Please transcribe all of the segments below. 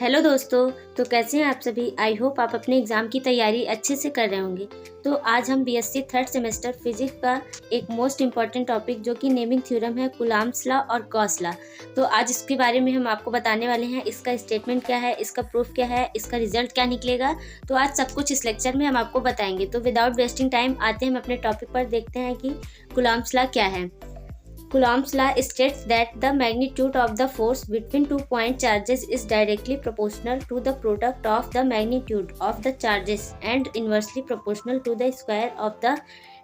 Hello दोस्तों। तो कैसे हैं आप सभी। आई होप आप अपने एग्ज़ाम की तैयारी अच्छे से कर रहे होंगे। तो आज हम बीएससी थर्ड सेमेस्टर फिजिक्स का एक मोस्ट इम्पॉर्टेंट टॉपिक जो कि नेमिंग थ्योरम है, कूलॉम्स लॉ और गॉस लॉ। तो आज इसके बारे में हम आपको बताने वाले हैं। इसका स्टेटमेंट क्या है, इसका प्रूफ क्या है, इसका रिजल्ट क्या निकलेगा। तो आज सब कुछ इस लेक्चर में हम आपको बताएंगे। तो विदाउट वेस्टिंग टाइम आते हैं हम अपने टॉपिक पर, देखते हैं कि कूलॉम्स लॉ क्या है। Coulomb's law states that the magnitude of the force between 2 point charges is directly proportional to the product of the magnitude of the charges and inversely proportional to the square of the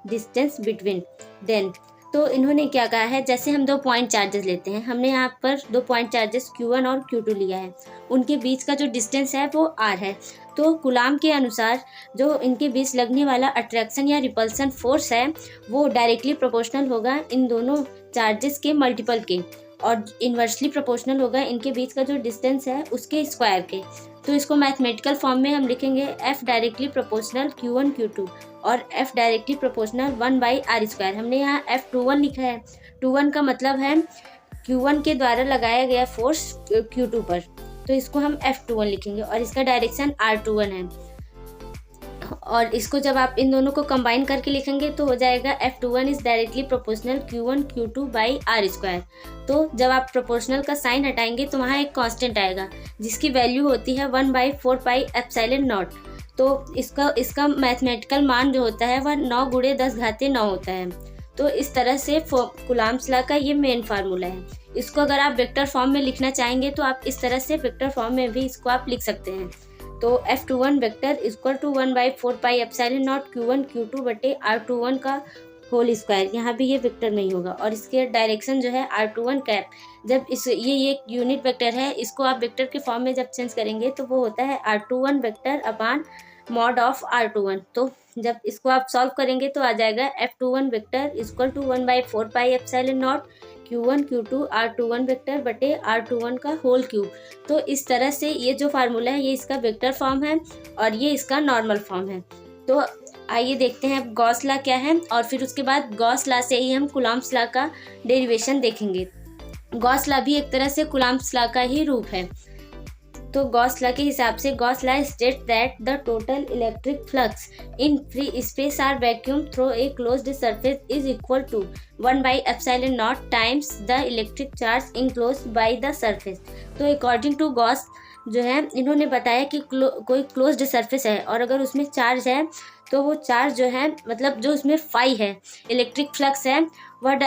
distance between them। तो इन्होंने क्या कहा है, जैसे हम 2 point charges लेते हैं, हमने यहाँ पर 2 पॉइंट चार्जेस Q1 और Q2 लिया है, उनके बीच का जो डिस्टेंस है वो R है। तो कूलाम के अनुसार जो इनके बीच लगने वाला अट्रैक्शन या रिपल्सन फोर्स है वो डायरेक्टली प्रोपोर्शनल होगा इन दोनों चार्जेस के मल्टीपल के, और इन्वर्सली प्रोपोर्शनल होगा इनके बीच का जो डिस्टेंस है उसके स्क्वायर के। तो इसको मैथमेटिकल फॉर्म में हम लिखेंगे F directly proportional Q1 Q2 और F डायरेक्टली प्रोपोर्शनल 1/r²। हमने यहाँ F21 लिखा है। 21 का मतलब है Q1 के द्वारा लगाया गया फोर्स Q2 पर, तो इसको हम F21 लिखेंगे और इसका डायरेक्शन R21 है। और इसको जब आप इन दोनों को कंबाइन करके लिखेंगे तो हो जाएगा F21 is directly proportional Q1 Q2/r²। तो जब आप प्रोपोर्शनल का साइन हटाएंगे तो वहाँ एक कांस्टेंट आएगा जिसकी वैल्यू होती है 1/4πε0। तो इसका मैथमेटिकल मान जो होता है वह 9 × 10⁻9 होता है। तो इस तरह से कूलॉम्स लॉ का ये मेन फार्मूला है। इसको अगर आप वेक्टर फॉर्म में लिखना चाहेंगे तो आप इस तरह से वेक्टर फॉर्म में भी इसको आप लिख सकते हैं। तो F21 vector equal to 1/4πε0 Q1 Q2/R21 का होल स्क्वायर। यहाँ भी ये वेक्टर नहीं होगा और इसके डायरेक्शन जो है R21 कैप। जब ये यूनिट वेक्टर है, इसको आप वेक्टर के फॉर्म में जब चेंज करेंगे तो वो होता है R21 vector upon mod of R21। तो जब इसको आप सॉल्व करेंगे तो आ जाएगा F21 vector equal to 1/4πε0 Q1 Q2 R21 vector बटे R21 का होल क्यूब। तो इस तरह से ये जो फार्मूला है ये इसका वेक्टर फॉर्म है और ये इसका नॉर्मल फॉर्म है। तो आइए देखते हैं अब गॉस लॉ क्या है, और फिर उसके बाद गॉस लॉ से ही हम कूलॉम्स लॉ का डेरिवेशन देखेंगे। गॉस लॉ भी एक तरह से कूलॉम्स लॉ का ही रूप है। तो गॉस लॉ के हिसाब से Gauss law states that the total electric flux in free space or vacuum through a closed surface is equal to 1/ε0 times the electric charge enclosed by the surface. तो according to Gauss जो है, इन्होंने बताया कि कोई closed surface है और अगर उसमें चार्ज है तो वो चार्ज जो है, मतलब जो उसमें फाई है, इलेक्ट्रिक फ्लक्स है, वह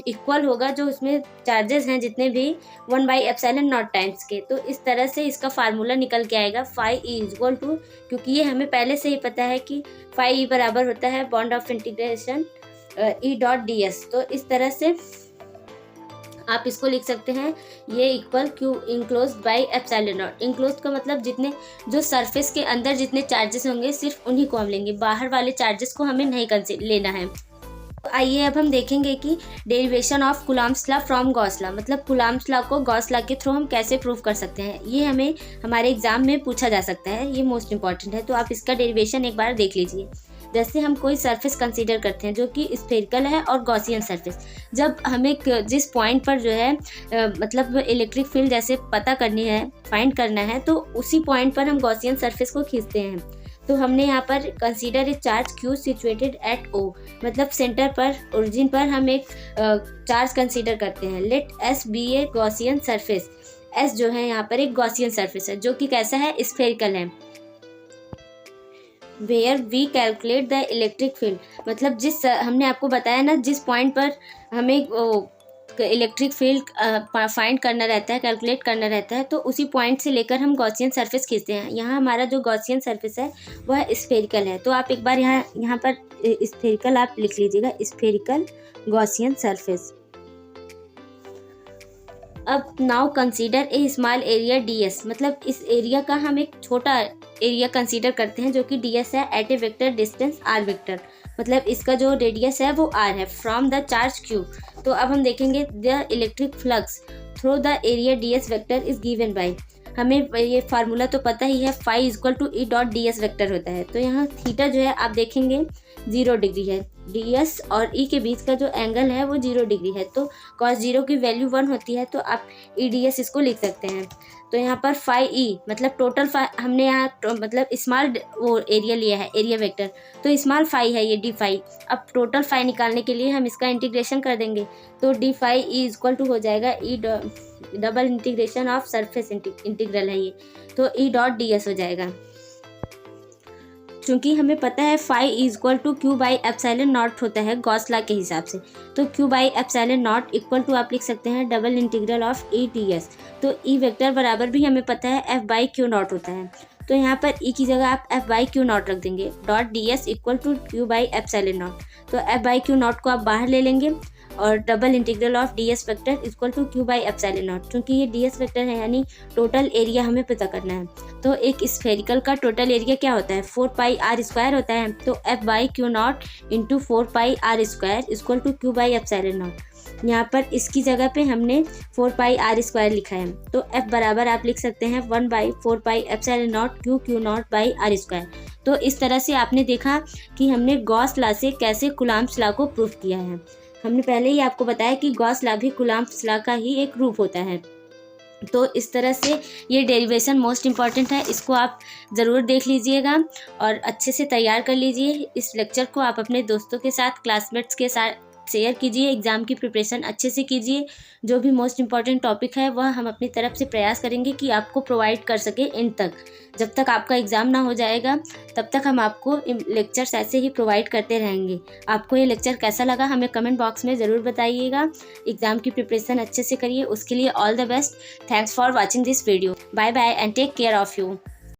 इक्वल होगा जो उसमें चार्जेस हैं जितने भी 1/ε0 टाइम्स के। तो इस तरह से इसका फार्मूला निकल के आएगा फाई ई इक्वल टू, क्योंकि ये हमें पहले से ही पता है कि फाई ई बराबर होता है बॉन्ड ऑफ इंटीग्रेशन E.ds। तो इस तरह से आप इसको लिख सकते हैं, ये equal Q enclosed by ε0। Enclosed का मतलब जितने जो सरफेस के अंदर जितने चार्जेस होंगे सिर्फ उन्हीं को हम लेंगे, बाहर वाले चार्जेस को हमें नहीं लेना है। तो आइए अब हम देखेंगे कि derivation of Coulomb's law from Gauss law, मतलब कूलॉम्स लॉ को गॉस लॉ के थ्रू हम कैसे प्रूव कर सकते हैं। ये हमें हमारे एग्जाम में पूछा जा सकता है, ये मोस्ट इंपॉर्टेंट है। तो आप इसका डेरिवेशन एक बार देख लीजिए। जैसे हम कोई सरफेस कंसीडर करते हैं जो कि स्फेरिकल है और गॉसियन सरफेस, जब हमें जिस पॉइंट पर जो है मतलब इलेक्ट्रिक फील्ड जैसे पता करनी है, फाइंड करना है, तो उसी पॉइंट पर हम गॉसियन सरफेस को खींचते हैं। तो हमने यहाँ पर consider a charge Q situated at O, मतलब सेंटर पर, ओरिजिन पर हम एक चार्ज कंसीडर करते हैं। लेट S बी ए गॉसियन सरफेस। S जो है यहाँ पर एक गॉसियन सरफेस है जो कि कैसा है, स्फेरिकल है। Where we calculate the electric field, मतलब जिस हमने आपको बताया ना, जिस पॉइंट पर हमें इलेक्ट्रिक फील्ड फाइंड करना रहता है, कैलकुलेट करना रहता है, तो उसी पॉइंट से लेकर हम गॉसियन सरफेस खींचते हैं। यहाँ हमारा जो गॉसियन सरफेस है वह स्फेरिकल है। तो आप एक बार यहाँ पर स्फेरिकल आप लिख लीजिएगा, स्फेरिकल गॉसियन सरफेस। अब now consider a small area ds, मतलब इस एरिया का हम एक छोटा एरिया कंसीडर करते हैं जो कि ds है एट ए वेक्टर डिस्टेंस r वेक्टर, मतलब इसका जो रेडियस है वो r है, फ्रॉम द चार्ज q। तो अब हम देखेंगे the electric flux through the area ds vector is given by, हमें ये फार्मूला तो पता ही है, phi equal to E.ds vector होता है। तो यहाँ थीटा जो है आप देखेंगे 0 डिग्री है। ds और e के बीच का जो एंगल है वो 0 डिग्री है, तो cos 0 की वैल्यू 1 होती है, तो आप EDS इसको लिख सकते हैं। तो यहाँ पर फाई ई मतलब टोटल हमने यहाँ मतलब स्मॉल वो एरिया लिया है, एरिया वेक्टर, तो स्मॉल फाई है ये डी फाई। अब टोटल फाई निकालने के लिए हम इसका इंटीग्रेशन कर देंगे, तो D phi E equal to हो जाएगा E double integration of surface integral है ये, तो ई डॉट डी एस हो जाएगा। क्योंकि हमें पता है phi is equal to Q by epsilon naught होता है गॉस लॉ के हिसाब से, तो Q by epsilon naught equal to आप लिख सकते हैं double integral of E D S. तो ई वेक्टर बराबर भी हमें पता है एफ बाई क्यू नॉट होता है, तो यहाँ पर ई की जगह आप एफ बाई क्यू नॉट रख देंगे, dot D S equal to Q by epsilon naught. तो एफ बाई क्यू नॉट को आप बाहर ले लेंगे और double integral of D S vector equal to Q by epsilon naught, क्योंकि ये डी एस वेक्टर है यानी टोटल एरिया हमें पता करना है। तो एक स्फेरिकल का टोटल एरिया क्या होता है, 4 पाई आर स्क्वायर होता है, तो F by Q naught into 4 pi R square equal to Q by epsilon naught. यहाँ पर इसकी जगह पे हमने 4 पाई आर स्क्वायर लिखा है, तो एफ बराबर आप लिख सकते हैं 1 by 4 pi epsilon naught Q naught by R square. तो इस तरह से आपने देखा कि हमने गॉस लॉ से कैसे कूलम्ब्स लॉ को प्रूफ किया है। हमने पहले ही आपको बताया कि गॉस लॉ भी कूलम्ब्स लॉ का ही एक रूप होता है। तो इस तरह से ये डेरिवेशन मोस्ट इम्पॉर्टेंट है, इसको आप ज़रूर देख लीजिएगा और अच्छे से तैयार कर लीजिए। इस लेक्चर को आप अपने दोस्तों के साथ, क्लासमेट्स के साथ शेयर कीजिए, एग्ज़ाम की प्रिपरेशन अच्छे से कीजिए। जो भी मोस्ट इम्पॉर्टेंट टॉपिक है वह हम अपनी तरफ से प्रयास करेंगे कि आपको प्रोवाइड कर सके एंड तक। जब तक आपका एग्ज़ाम ना हो जाएगा तब तक हम आपको लेक्चर्स ऐसे ही प्रोवाइड करते रहेंगे। आपको ये लेक्चर कैसा लगा हमें कमेंट बॉक्स में ज़रूर बताइएगा। एग्ज़ाम की प्रिपरेशन अच्छे से करिए, उसके लिए all the best. Thanks for watching this video. Bye bye and take care of you.